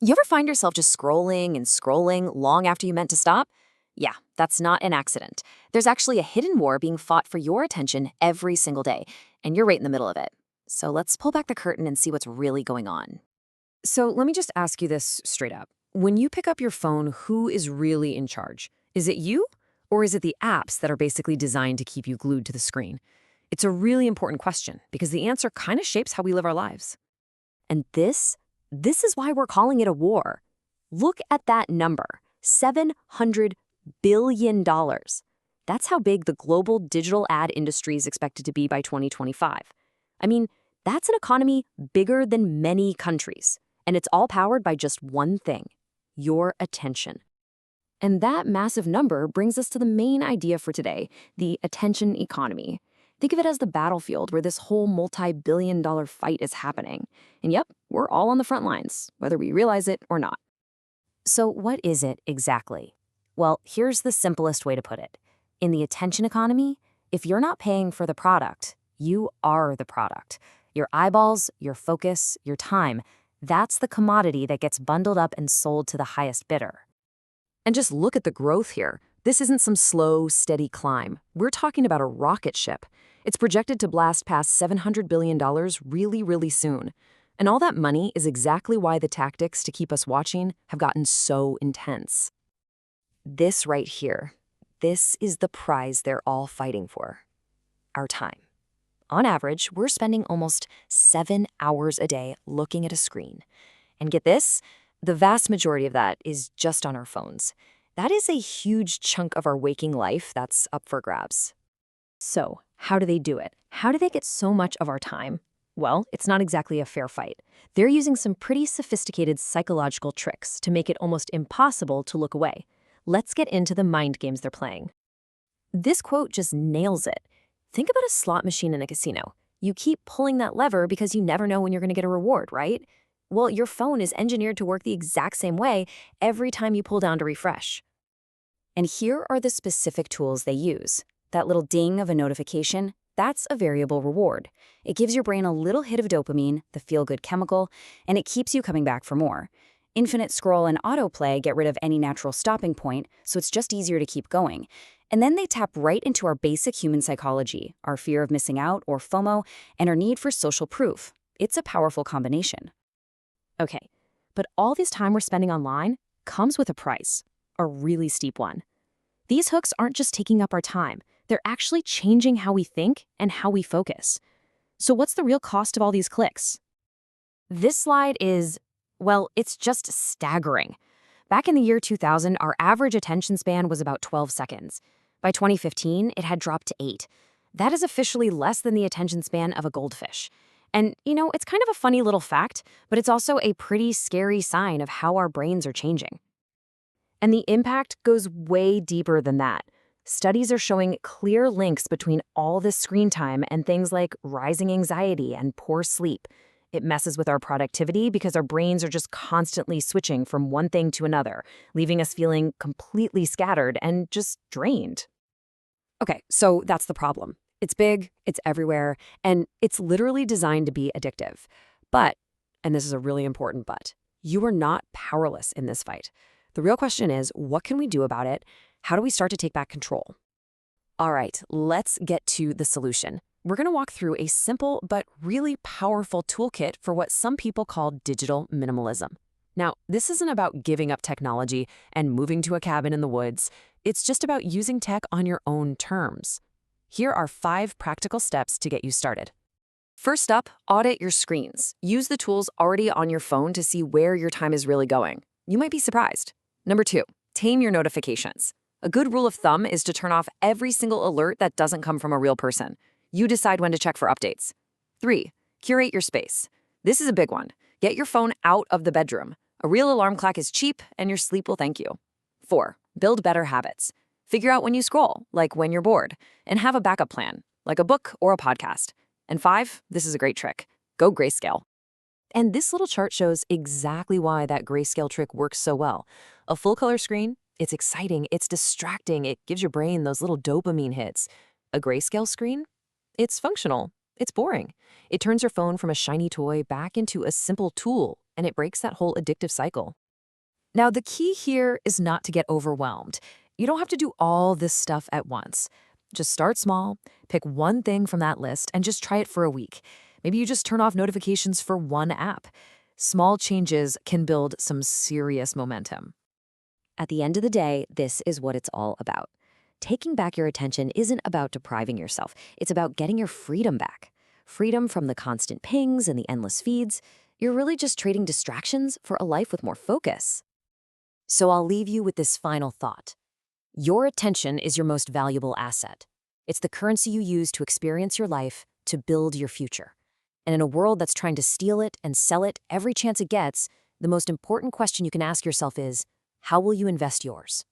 You ever find yourself just scrolling and scrolling long after you meant to stop? Yeah, that's not an accident. There's actually a hidden war being fought for your attention every single day, and you're right in the middle of it. So let's pull back the curtain and see what's really going on. So let me just ask you this straight up. When you pick up your phone, who is really in charge? Is it you? Or is it the apps that are basically designed to keep you glued to the screen? It's a really important question because the answer kind of shapes how we live our lives. And this is why we're calling it a war. Look at that number, $700 billion. That's how big the global digital ad industry is expected to be by 2025. I mean, that's an economy bigger than many countries. And it's all powered by just one thing, your attention. And that massive number brings us to the main idea for today, the attention economy. Think of it as the battlefield where this whole multi-billion-dollar fight is happening. And yep, we're all on the front lines, whether we realize it or not. So what is it exactly? Well, here's the simplest way to put it. In the attention economy, if you're not paying for the product, you are the product. Your eyeballs, your focus, your time, that's the commodity that gets bundled up and sold to the highest bidder. And just look at the growth here. This isn't some slow, steady climb. We're talking about a rocket ship. It's projected to blast past $700 billion really, really soon. And all that money is exactly why the tactics to keep us watching have gotten so intense. This right here, this is the prize they're all fighting for. Our time. On average, we're spending almost 7 hours a day looking at a screen. And get this, the vast majority of that is just on our phones. That is a huge chunk of our waking life that's up for grabs. So, how do they do it? How do they get so much of our time? Well, it's not exactly a fair fight. They're using some pretty sophisticated psychological tricks to make it almost impossible to look away. Let's get into the mind games they're playing. This quote just nails it. Think about a slot machine in a casino. You keep pulling that lever because you never know when you're going to get a reward, right? Well, your phone is engineered to work the exact same way every time you pull down to refresh. And here are the specific tools they use. That little ding of a notification, that's a variable reward. It gives your brain a little hit of dopamine, the feel-good chemical, and it keeps you coming back for more. Infinite scroll and autoplay get rid of any natural stopping point, so it's just easier to keep going. And then they tap right into our basic human psychology, our fear of missing out, or FOMO, and our need for social proof. It's a powerful combination. Okay, but all this time we're spending online comes with a price, a really steep one. These hooks aren't just taking up our time, they're actually changing how we think and how we focus. So what's the real cost of all these clicks? This slide is, well, it's just staggering. Back in the year 2000, our average attention span was about 12 seconds. By 2015, it had dropped to 8. That is officially less than the attention span of a goldfish. And, it's kind of a funny little fact, but it's also a pretty scary sign of how our brains are changing. And the impact goes way deeper than that. Studies are showing clear links between all this screen time and things like rising anxiety and poor sleep. It messes with our productivity because our brains are just constantly switching from one thing to another, leaving us feeling completely scattered and just drained. Okay, so that's the problem. It's big, it's everywhere, and it's literally designed to be addictive. But, and this is a really important but, you are not powerless in this fight. The real question is, what can we do about it? How do we start to take back control? All right, let's get to the solution. We're going to walk through a simple but really powerful toolkit for what some people call digital minimalism. Now, this isn't about giving up technology and moving to a cabin in the woods. It's just about using tech on your own terms. Here are 5 practical steps to get you started. First up, audit your screens. Use the tools already on your phone to see where your time is really going. You might be surprised. Number 2, tame your notifications. A good rule of thumb is to turn off every single alert that doesn't come from a real person. You decide when to check for updates. 3, curate your space. This is a big one. Get your phone out of the bedroom. A real alarm clock is cheap, and your sleep will thank you. 4, build better habits. Figure out when you scroll, like when you're bored, and have a backup plan, like a book or a podcast. And 5, this is a great trick. Go grayscale. And this little chart shows exactly why that grayscale trick works so well. A full-color screen, it's exciting, it's distracting, it gives your brain those little dopamine hits. A grayscale screen? It's functional, it's boring. It turns your phone from a shiny toy back into a simple tool, and it breaks that whole addictive cycle. Now, the key here is not to get overwhelmed. You don't have to do all this stuff at once. Just start small, pick one thing from that list, and just try it for a week. Maybe you just turn off notifications for one app. Small changes can build some serious momentum. At the end of the day, this is what it's all about. Taking back your attention isn't about depriving yourself. It's about getting your freedom back. Freedom from the constant pings and the endless feeds. You're really just trading distractions for a life with more focus. So I'll leave you with this final thought. Your attention is your most valuable asset. It's the currency you use to experience your life, to build your future. And in a world that's trying to steal it and sell it every chance it gets, the most important question you can ask yourself is, how will you invest yours?